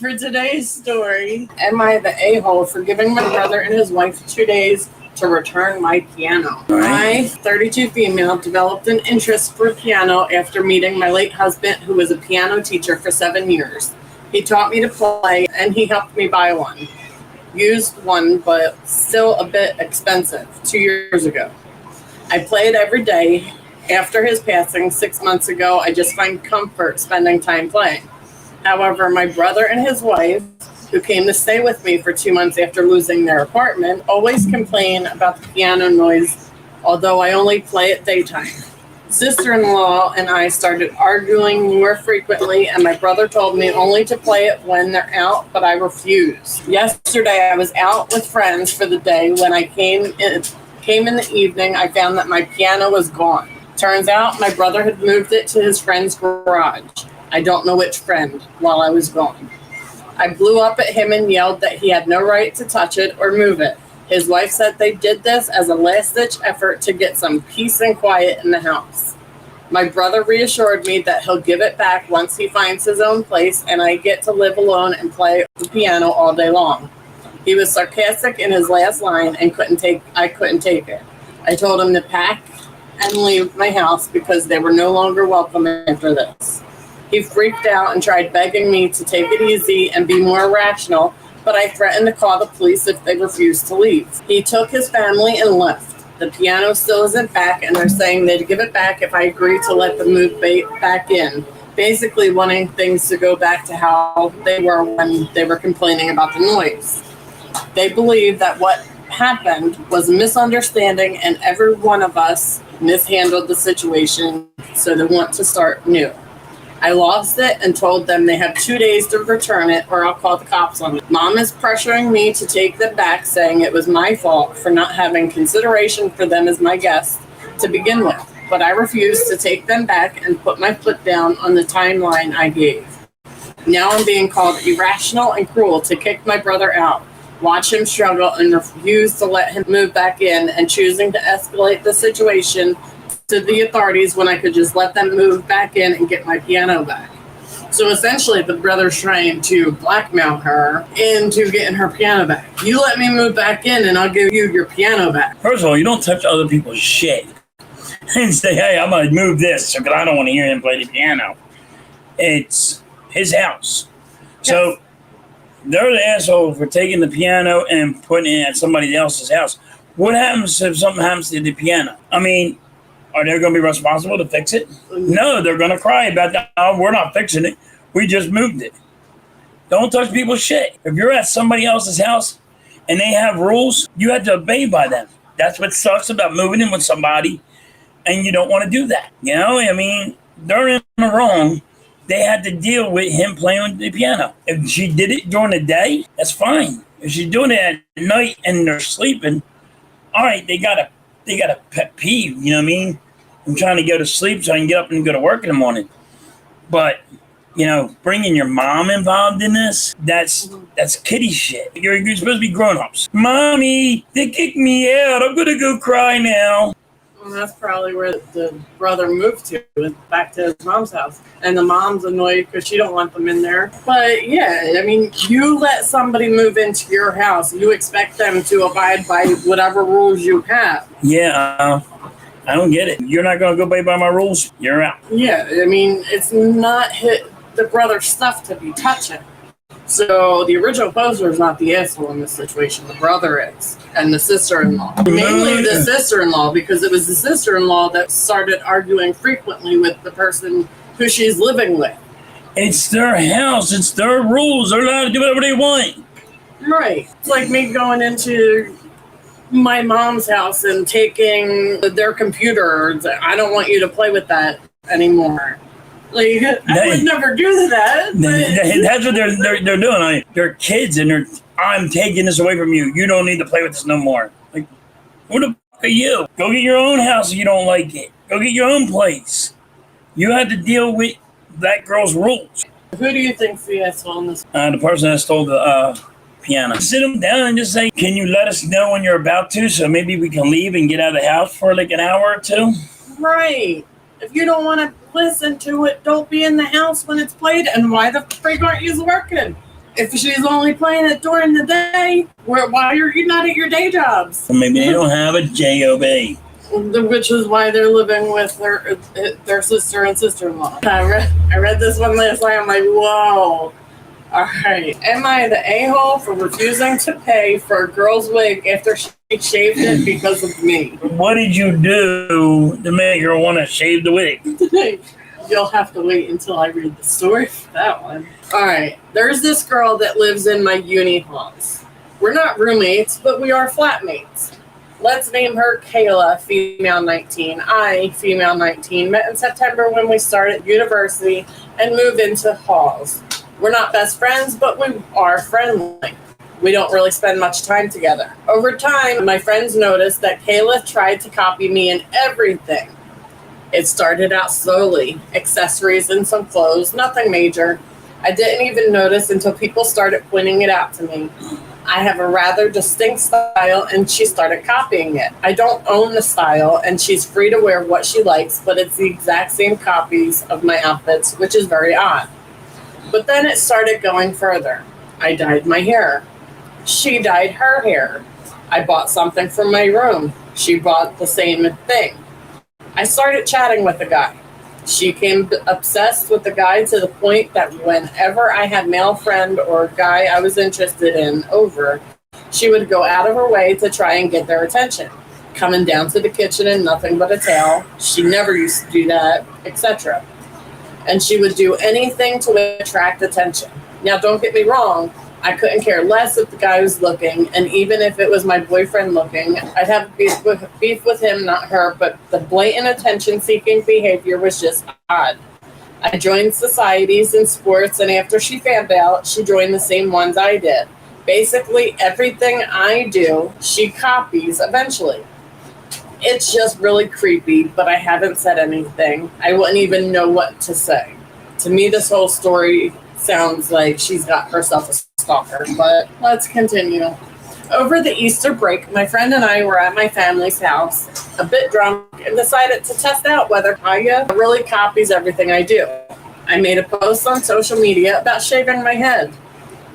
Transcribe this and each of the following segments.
For today's story, am I the a-hole for giving my brother and his wife 2 days to return my piano? I, 32 female, developed an interest for piano after meeting my late husband, who was a piano teacher for 7 years. He taught me to play, and he helped me buy one. Used one, but still a bit expensive, 2 years ago. I played every day. After his passing 6 months ago, I just find comfort spending time playing. However, my brother and his wife, who came to stay with me for 2 months after losing their apartment, always complain about the piano noise, although I only play it daytime. Sister-in-law and I started arguing more frequently, and my brother told me only to play it when they're out, but I refused. Yesterday, I was out with friends for the day. When I came in the evening, I found that my piano was gone. Turns out my brother had moved it to his friend's garage. I don't know which friend, while I was gone. I blew up at him and yelled that he had no right to touch it or move it. His wife said they did this as a last-ditch effort to get some peace and quiet in the house. My brother reassured me that he'll give it back once he finds his own place and I get to live alone and play the piano all day long. He was sarcastic in his last line and I couldn't take it. I told him to pack and leave my house because they were no longer welcome after this. He freaked out and tried begging me to take it easy and be more rational, but I threatened to call the police if they refused to leave. He took his family and left. The piano still isn't back, and they're saying they'd give it back if I agree to let them move back in, basically wanting things to go back to how they were when they were complaining about the noise. They believe that what happened was a misunderstanding and every one of us mishandled the situation, so they want to start new. I lost it and told them they have 2 days to return it or I'll call the cops on them. Mom is pressuring me to take them back, saying it was my fault for not having consideration for them as my guests to begin with. But I refuse to take them back and put my foot down on the timeline I gave. Now I'm being called irrational and cruel to kick my brother out, watch him struggle and refuse to let him move back in, and choosing to escalate the situation to the authorities when I could just let them move back in and get my piano back. So essentially, the brother's trying to blackmail her into getting her piano back. You let me move back in and I'll give you your piano back. First of all, you don't touch other people's shit and say, hey, I'm going to move this because I don't want to hear him play the piano. It's his house. Yes. So they're the asshole for taking the piano and putting it at somebody else's house. What happens if something happens to the piano? I mean, are they going to be responsible to fix it? No, they're going to cry about that. Oh, we're not fixing it. We just moved it. Don't touch people's shit. If you're at somebody else's house and they have rules, you have to obey by them. That's what sucks about moving in with somebody and you don't want to do that. You know, I mean, they're in the wrong. They had to deal with him playing the piano. If she did it during the day, that's fine. If she's doing it at night and they're sleeping, all right, they got a pet peeve, you know what I mean? I'm trying to go to sleep so I can get up and go to work in the morning. But, you know, bringing your mom involved in this, that's kiddie shit. You're supposed to be grown-ups. Mommy, they kicked me out. I'm going to go cry now. Well, that's probably where the brother moved to, back to his mom's house. And the mom's annoyed because she don't want them in there. But, yeah, I mean, you let somebody move into your house. You expect them to abide by whatever rules you have. Yeah, I don't get it. You're not going to go by my rules? You're out. Yeah, I mean, it's not the brother's stuff to be touching. So the original poser is not the asshole in this situation. The brother is. And the sister-in-law. Mainly the sister-in-law, because it was the sister-in-law that started arguing frequently with the person who she's living with. It's their house. It's their rules. They're allowed to do whatever they want. Right. It's like me going into my mom's house and taking their computer. I don't want you to play with that anymore. Like, I would never do that. That's what they're doing. They're kids, and I'm taking this away from you. You don't need to play with this no more. Like, who the fuck are you? Go get your own house if you don't like it. Go get your own place. You have to deal with that girl's rules. Who do you think's the asshole in this? The person that stole the piano. Sit them down and just say, can you let us know when you're about to, so maybe we can leave and get out of the house for like an hour or two? Right. If you don't want to listen to it, don't be in the house when it's played. And why the freak aren't you working? If she's only playing it during the day, why are you not at your day jobs? Well, maybe they don't have a job. Which is why they're living with their sister and sister-in-law. I read this one last night. I'm like, whoa. All right. Am I the a-hole for refusing to pay for a girl's wig after she shaved it because of me? What did you do to make her want to shave the wig? You'll have to wait until I read the story for that one. All right. There's this girl that lives in my uni halls. We're not roommates, but we are flatmates. Let's name her Kayla, female 19. I, female 19, met in September when we started university and moved into halls. We're not best friends, but we are friendly. We don't really spend much time together. Over time, my friends noticed that Kayla tried to copy me in everything. It started out slowly, accessories and some clothes, nothing major. I didn't even notice until people started pointing it out to me. I have a rather distinct style and she started copying it. I don't own the style and she's free to wear what she likes, but it's the exact same copies of my outfits, which is very odd. But then it started going further. I dyed my hair. She dyed her hair. I bought something from my room. She bought the same thing. I started chatting with the guy. She became obsessed with the guy to the point that whenever I had male friend or guy I was interested in over, she would go out of her way to try and get their attention. Coming down to the kitchen in nothing but a towel. She never used to do that, etc. And she would do anything to attract attention. Now, don't get me wrong. I couldn't care less if the guy was looking, and even if it was my boyfriend looking, I'd have beef with him, not her, but the blatant attention-seeking behavior was just odd. I joined societies and sports, and after she found out, she joined the same ones I did. Basically, everything I do, she copies eventually. It's just really creepy, but I haven't said anything. I wouldn't even know what to say. To me, this whole story sounds like she's got herself a stalker, but let's continue. Over the Easter break, my friend and I were at my family's house, a bit drunk, and decided to test out whether Kaya really copies everything I do. I made a post on social media about shaving my head.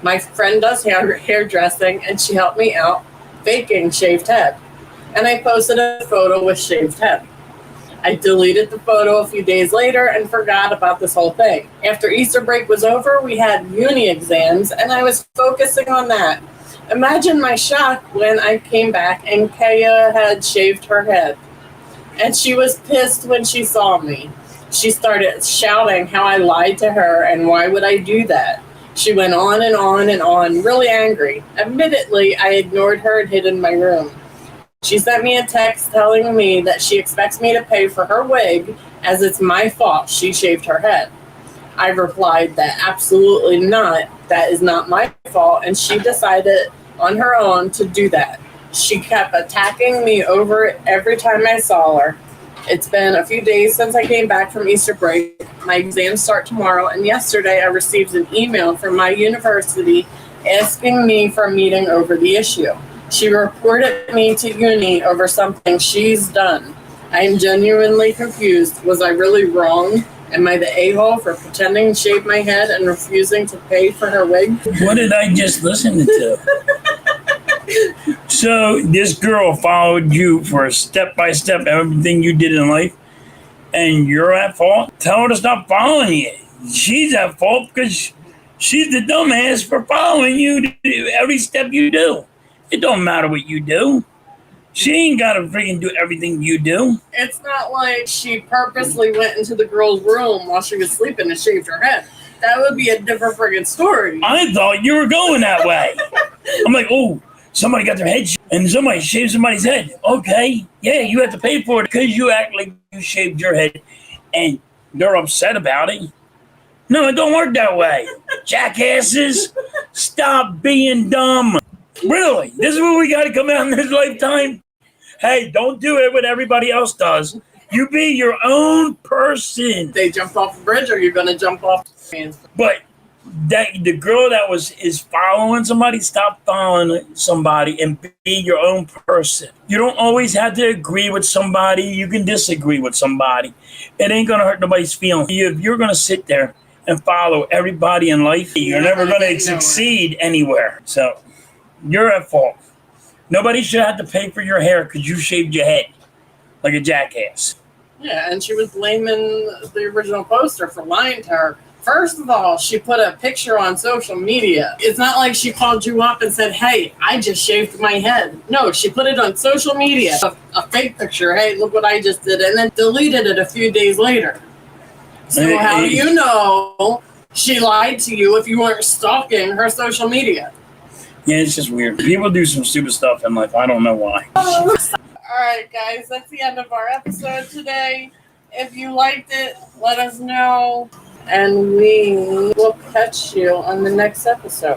My friend does hairdressing, and she helped me out faking shaved head. And I posted a photo with shaved head. I deleted the photo a few days later and forgot about this whole thing. After Easter break was over, we had uni exams, and I was focusing on that. Imagine my shock when I came back and Kaya had shaved her head. And she was pissed when she saw me. She started shouting how I lied to her and why would I do that. She went on and on and on, really angry. Admittedly, I ignored her and hid in my room. She sent me a text telling me that she expects me to pay for her wig as it's my fault she shaved her head. I replied that absolutely not, that is not my fault, and she decided on her own to do that. She kept attacking me over it every time I saw her. It's been a few days since I came back from Easter break. My exams start tomorrow, and yesterday I received an email from my university asking me for a meeting over the issue. She reported me to uni over something she's done. I am genuinely confused. Was I really wrong? Am I the a-hole for pretending to shave my head and refusing to pay for her wig? What did I just listen to? So this girl followed you for a step-by-step everything you did in life, and you're at fault? Tell her to stop following you. She's at fault because she's the dumbass for following you to do every step you do. It don't matter what you do. She ain't got to freaking do everything you do. It's not like she purposely went into the girl's room while she was sleeping and shaved her head. That would be a different friggin' story. I thought you were going that way. I'm like, oh, somebody got their head shaved and somebody shaved somebody's head. Okay, yeah, you have to pay for it because you act like you shaved your head and they're upset about it. No, it don't work that way. Jackasses, stop being dumb. Really, this is what we got to come out in this lifetime? Hey, don't do it what everybody else does. You be your own person. They jump off a bridge or you're going to jump off the fence. But that the girl that is following somebody, stop following somebody and be your own person. You don't always have to agree with somebody. You can disagree with somebody. It ain't going to hurt nobody's feelings. If you're going to sit there and follow everybody in life, you're never going to succeed anywhere. So you're at fault. Nobody should have to pay for your hair because you shaved your head like a jackass. Yeah, and she was blaming the original poster for lying to her. First of all, she put a picture on social media. It's not like she called you up and said, hey, I just shaved my head. No, she put it on social media. A fake picture. Hey, look what I just did. And then deleted it a few days later. So how do you know she lied to you if you weren't stalking her social media? Yeah, it's just weird. People do some stupid stuff in life. I don't know why. All right, guys, that's the end of our episode today. If you liked it, let us know. And we will catch you on the next episode.